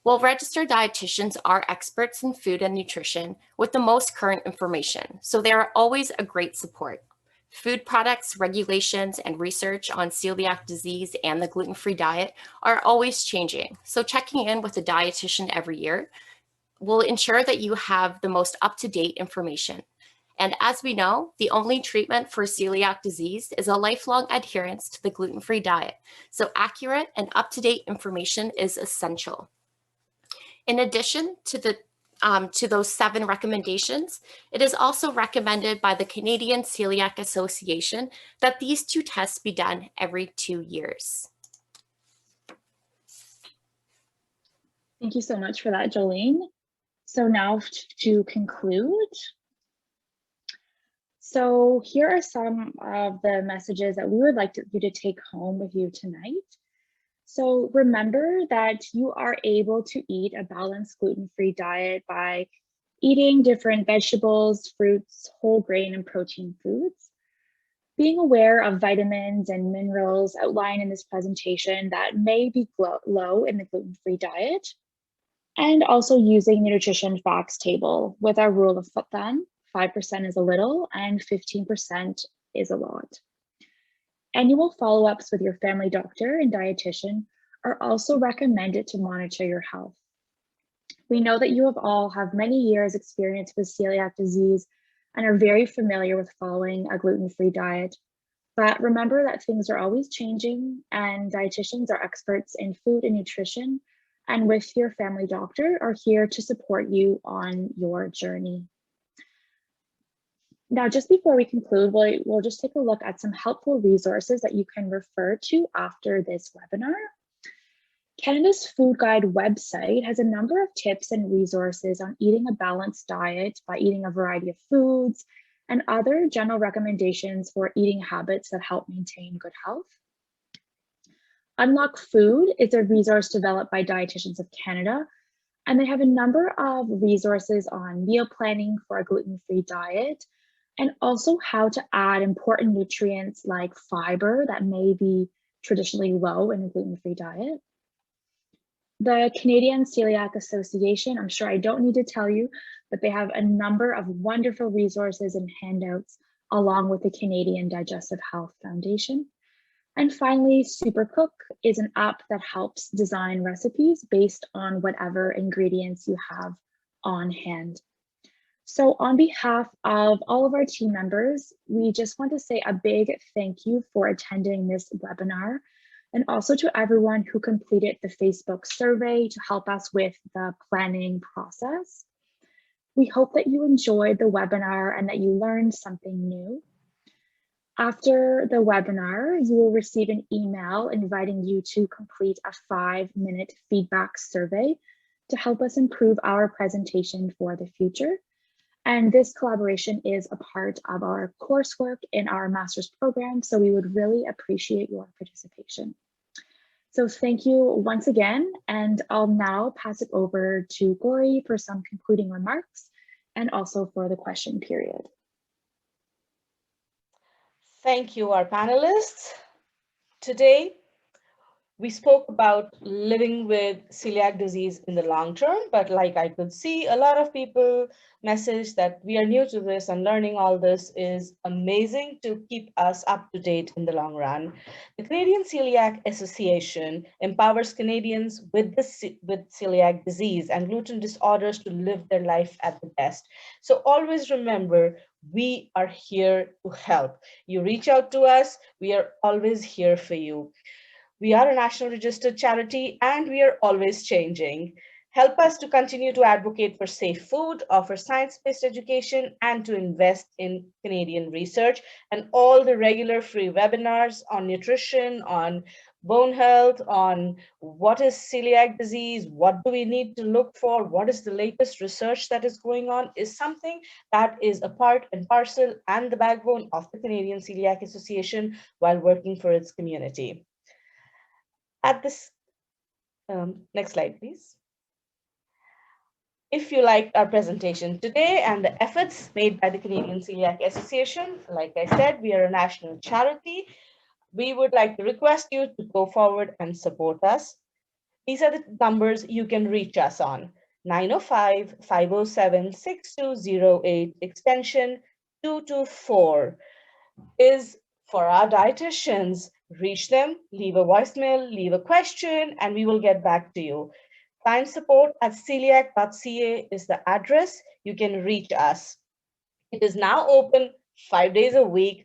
Well, registered dietitians are experts in food and nutrition with the most current information, so they are always a great support. Food products, regulations, and research on celiac disease and the gluten-free diet are always changing, so checking in with a dietitian every year will ensure that you have the most up-to-date information. And as we know, the only treatment for celiac disease is a lifelong adherence to the gluten-free diet, so accurate and up-to-date information is essential. In addition to those 7 recommendations, it is also recommended by the Canadian Celiac Association that these 2 tests be done every 2 years. Thank you so much for that, Jolene. So now to conclude. So here are some of the messages that we would like you to take home with you tonight. So remember that you are able to eat a balanced gluten-free diet by eating different vegetables, fruits, whole grain, and protein foods. Being aware of vitamins and minerals outlined in this presentation that may be low in the gluten-free diet, and also using the nutrition facts table with our rule of thumb, 5% is a little and 15% is a lot. Annual follow-ups with your family doctor and dietitian are also recommended to monitor your health. We know that you all have many years experience with celiac disease and are very familiar with following a gluten-free diet. But remember that things are always changing, and dietitians are experts in food and nutrition, and with your family doctor are here to support you on your journey. Now, just before we conclude, we'll just take a look at some helpful resources that you can refer to after this webinar. Canada's Food Guide website has a number of tips and resources on eating a balanced diet by eating a variety of foods and other general recommendations for eating habits that help maintain good health. Unlock Food is a resource developed by Dietitians of Canada, and they have a number of resources on meal planning for a gluten-free diet, and also how to add important nutrients like fiber that may be traditionally low in a gluten-free diet. The Canadian Celiac Association, I'm sure I don't need to tell you, but they have a number of wonderful resources and handouts along with the Canadian Digestive Health Foundation. And finally, Supercook is an app that helps design recipes based on whatever ingredients you have on hand. So on behalf of all of our team members, we just want to say a big thank you for attending this webinar, and also to everyone who completed the Facebook survey to help us with the planning process. We hope that you enjoyed the webinar and that you learned something new. After the webinar, you will receive an email inviting you to complete a 5-minute feedback survey to help us improve our presentation for the future. And this collaboration is a part of our coursework in our master's program, so we would really appreciate your participation. So thank you once again, and I'll now pass it over to Gori for some concluding remarks and also for the question period. Thank you, our panelists. Today, we spoke about living with celiac disease in the long term, but like I could see, a lot of people message that we are new to this and learning all this is amazing to keep us up to date in the long run. The Canadian Celiac Association empowers Canadians with celiac disease and gluten disorders to live their life at the best. So always remember, we are here to help. You reach out to us, we are always here for you. We are a national registered charity and we are always changing. Help us to continue to advocate for safe food, offer science-based education, and to invest in Canadian research and all the regular free webinars on nutrition, on bone health, on what is celiac disease, what do we need to look for, what is the latest research that is going on, is something that is a part and parcel and the backbone of the Canadian Celiac Association while working for its community. At this, next slide, please. If you liked our presentation today and the efforts made by the Canadian Celiac Association, like I said, we are a national charity. We would like to request you to go forward and support us. These are the numbers you can reach us on: 905-507-6208, extension 224 is for our dietitians. Reach them, leave a voicemail, leave a question, and we will get back to you. Client support at celiac.ca is the address. You can reach us. It is now open 5 days a week.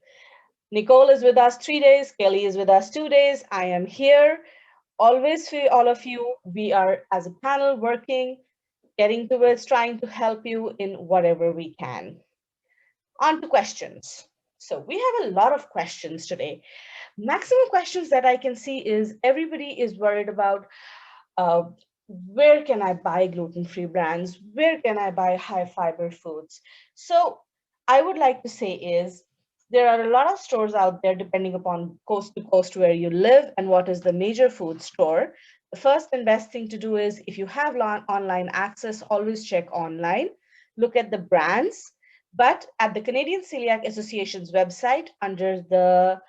Nicole is with us 3 days. Kelly is with us 2 days. I am here. Always for all of you, we are as a panel working, getting towards trying to help you in whatever we can. On to questions. So we have a lot of questions today. Maximum questions that I can see is everybody is worried about where can I buy gluten-free brands? Where can I buy high fiber foods? So I would like to say is there are a lot of stores out there depending upon coast to coast where you live and what is the major food store. The first and best thing to do is if you have online access, always check online, look at the brands. But at the Canadian Celiac Association's website, under the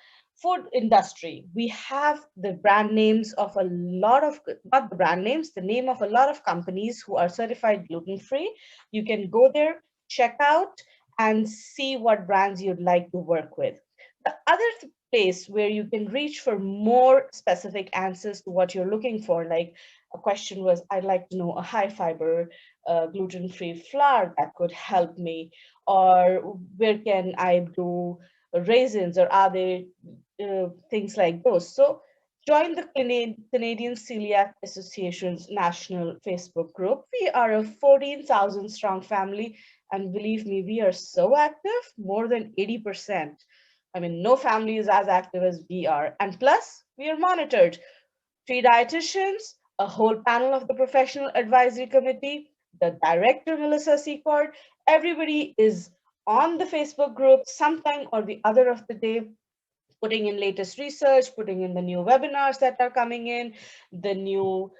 food industry, we have the brand names of a lot of, not the brand names, the name of a lot of companies who are certified gluten-free. You can go there, check out, and see what brands you'd like to work with. The other place where you can reach for more specific answers to what you're looking for, like a question was, I'd like to know a high fiber gluten-free flour that could help me, or where can I do raisins, or are there things like those. So join the Canadian Celiac Association's national Facebook group. We are a 14,000 strong family, and believe me, we are so active, more than 80%. I mean, no family is as active as we are. And plus, we are monitored. 3 dietitians, a whole panel of the professional advisory committee, the director, Melissa Secord, everybody is on the Facebook group sometime or the other of the day, putting in latest research, putting in the new webinars that are coming in, the new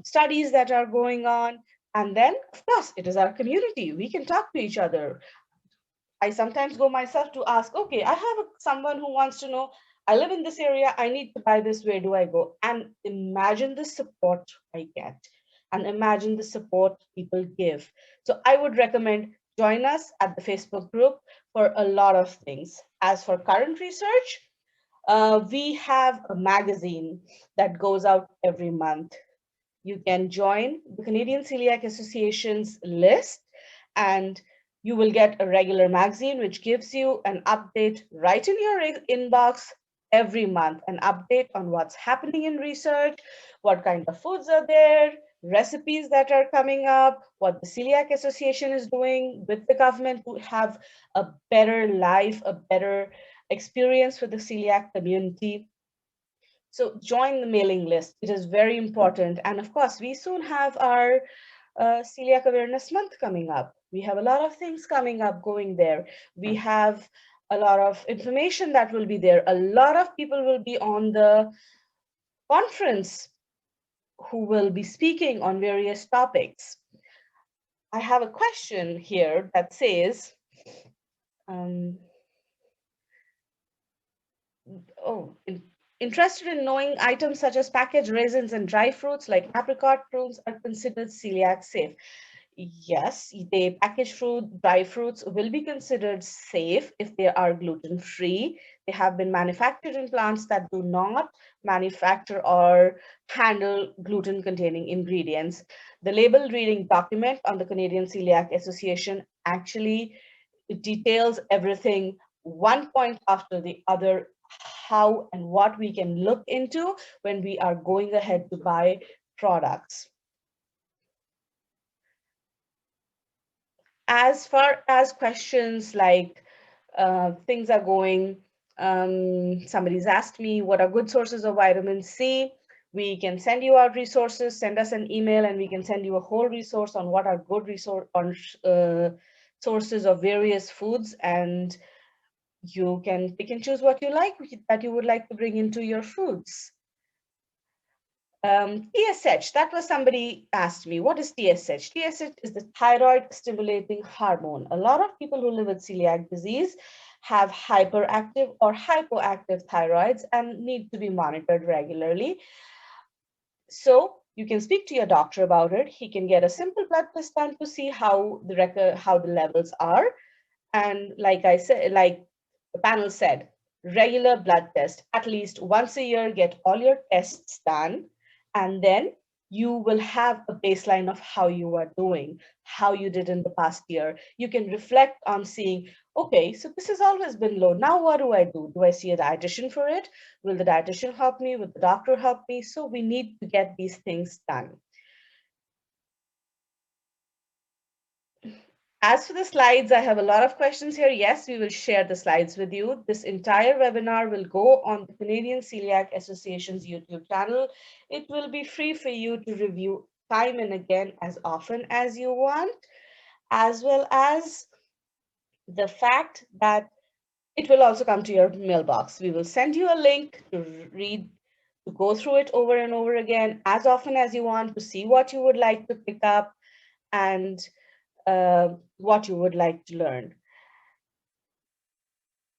studies that are going on. And then, of course, it is our community. We can talk to each other. I sometimes go myself to ask, okay, I have someone who wants to know, I live in this area, I need to buy this, where do I go? And imagine the support I get, and imagine the support people give. So I would recommend join us at the Facebook group for a lot of things. As for current research, we have a magazine that goes out every month. You can join the Canadian Celiac Association's list, and you will get a regular magazine which gives you an update right in your inbox every month, an update on what's happening in research, what kind of foods are there, recipes that are coming up, what the Celiac Association is doing with the government to have a better life, a better experience for the celiac community. So join the mailing list. It is very important. And of course, we soon have our Celiac Awareness Month coming up. We have a lot of things coming up going there. We have a lot of information that will be there. A lot of people will be on the conference who will be speaking on various topics. I have a question here that says, interested in knowing items such as packaged raisins and dry fruits like apricot prunes are considered celiac safe. Yes, the packaged dry fruits will be considered safe if they are gluten-free. They have been manufactured in plants that do not manufacture or handle gluten-containing ingredients. The label reading document on the Canadian Celiac Association actually details everything one point after the other, how and what we can look into when we are going ahead to buy products. As far as questions like things are going, somebody's asked me what are good sources of vitamin C. We can send you out resources, send us an email, and we can send you a whole resource on what are good sources of various foods, and you can pick and choose what you like, that you would like to bring into your foods. TSH, that was somebody asked me, what is TSH? TSH is the thyroid stimulating hormone. A lot of people who live with celiac disease have hyperactive or hypoactive thyroids and need to be monitored regularly. So you can speak to your doctor about it. He can get a simple blood test done to see how the levels are. And like I said, like the panel said, regular blood test, at least once a year, get all your tests done. And then you will have a baseline of how you are doing, how you did in the past year. You can reflect on seeing, okay, so this has always been low. Now what do I do? Do I see a dietitian for it? Will the dietitian help me? Will the doctor help me? So we need to get these things done. As for the slides, I have a lot of questions here. Yes, we will share the slides with you. This entire webinar will go on the Canadian Celiac Association's YouTube channel. It will be free for you to review time and again as often as you want, as well as the fact that it will also come to your mailbox. We will send you a link to read, to go through it over and over again as often as you want, to see what you would like to pick up, and what you would like to learn.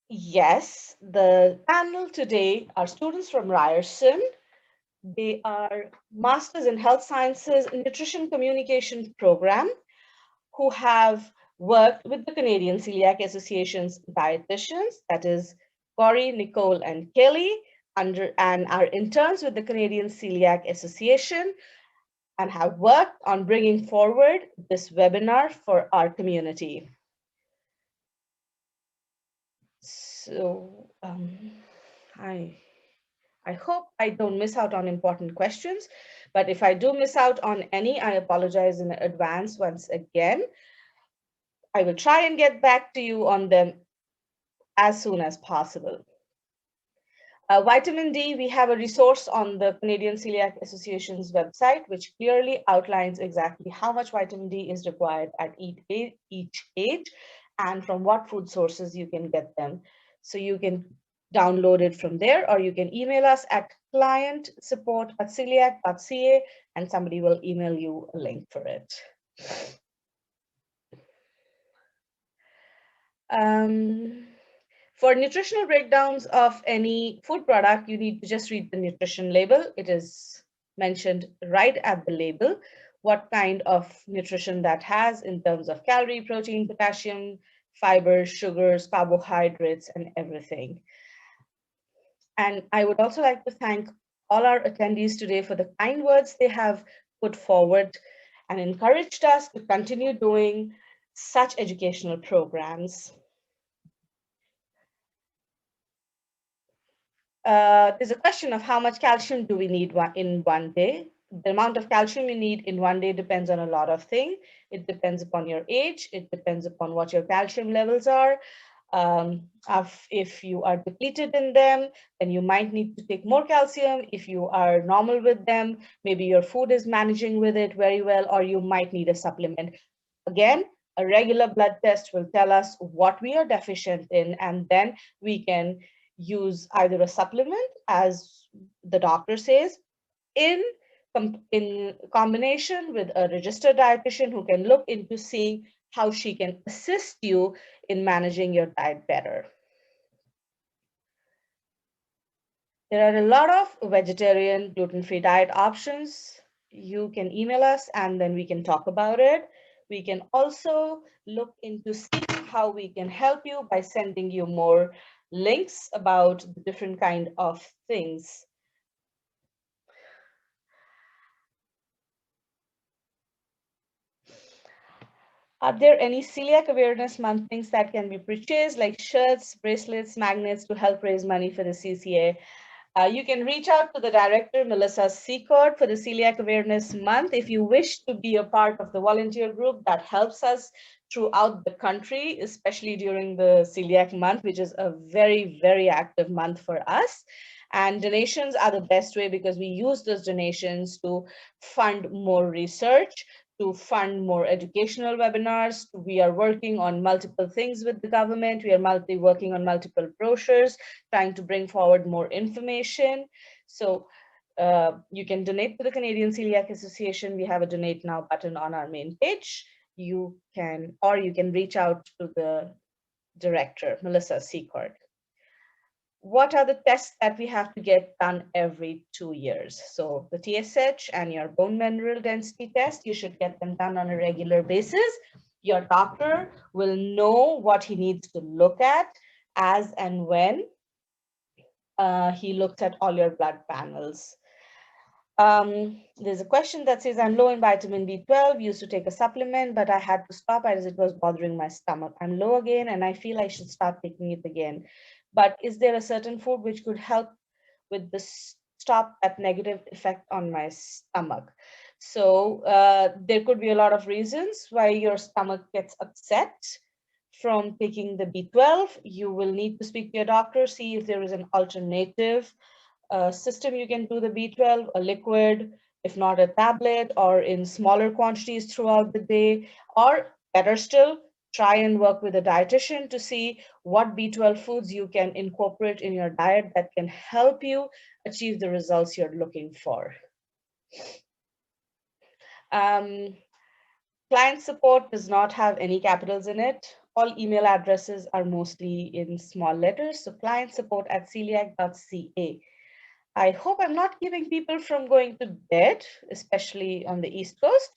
Yes, the panel today are students from Ryerson. They are Masters in Health Sciences Nutrition Communication Program who have worked with the Canadian Celiac Association's dietitians, that is Corey, Nicole, and Kelly, and are interns with the Canadian Celiac Association and have worked on bringing forward this webinar for our community. So I hope I don't miss out on important questions, but if I do miss out on any, I apologize in advance once again. I will try and get back to you on them as soon as possible. Vitamin D, we have a resource on the Canadian Celiac Association's website, which clearly outlines exactly how much vitamin D is required at each age and from what food sources you can get them. So you can download it from there, or you can email us at clientsupport@celiac.ca and somebody will email you a link for it. For nutritional breakdowns of any food product, you need to just read the nutrition label. It is mentioned right at the label what kind of nutrition that has in terms of calorie, protein, potassium, fiber, sugars, carbohydrates, and everything. And I would also like to thank all our attendees today for the kind words they have put forward and encouraged us to continue doing such educational programs. There's a question of how much calcium do we need in one day. The amount of calcium you need in one day depends on a lot of things. It depends upon your age. It depends upon what your calcium levels are. If you are depleted in them, then you might need to take more calcium. If you are normal with them, maybe your food is managing with it very well, or you might need a supplement. Again, a regular blood test will tell us what we are deficient in, and then we can use either a supplement, as the doctor says, in combination with a registered dietitian who can look into seeing how she can assist you in managing your diet better. There are a lot of vegetarian, gluten-free diet options. You can email us and then we can talk about it. We can also look into seeing how we can help you by sending you more links about the different kind of things. Are there any Celiac Awareness Month things that can be purchased, like shirts, bracelets, magnets, to help raise money for the CCA? You can reach out to the director, Melissa Secord, for the Celiac Awareness Month. If you wish to be a part of the volunteer group that helps us throughout the country, especially during the Celiac Month, which is a very, very active month for us. And donations are the best way because we use those donations to fund more research, to fund more educational webinars. We are working on multiple things with the government. We are working on multiple brochures, trying to bring forward more information. So you can donate to the Canadian Celiac Association. We have a donate now button on our main page. You can reach out to the director, Melissa Secord. What are the tests that we have to get done every 2 years? So the TSH and your bone mineral density test, you should get them done on a regular basis. Your doctor will know what he needs to look at as and when he looks at all your blood panels. There's a question that says, I'm low in vitamin B12, used to take a supplement, but I had to stop as it was bothering my stomach. I'm low again and I feel I should start taking it again. But is there a certain food which could help with the stop that negative effect on my stomach? So there could be a lot of reasons why your stomach gets upset from taking the B12. You will need to speak to your doctor, see if there is an alternative system you can do the B12, a liquid, if not a tablet, or in smaller quantities throughout the day, or better still, try and work with a dietitian to see what B12 foods you can incorporate in your diet that can help you achieve the results you're looking for. Client support does not have any capitals in it. All email addresses are mostly in small letters, so clientssupport@celiac.ca. I hope I'm not keeping people from going to bed, especially on the East Coast.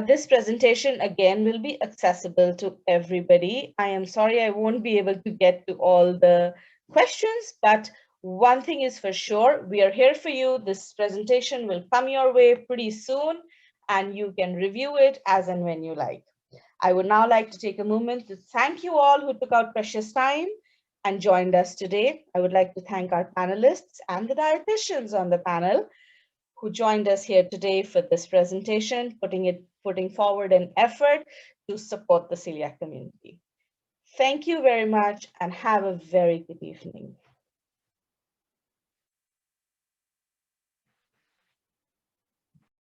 This presentation again will be accessible to everybody. I am sorry I won't be able to get to all the questions, but one thing is for sure, we are here for you. This presentation will come your way pretty soon, and you can review it as and when you like. I would now like to take a moment to thank you all who took out precious time and joined us today. I would like to thank our panelists and the dietitians on the panel who joined us here today for this presentation, putting forward an effort to support the celiac community. Thank you very much and have a very good evening.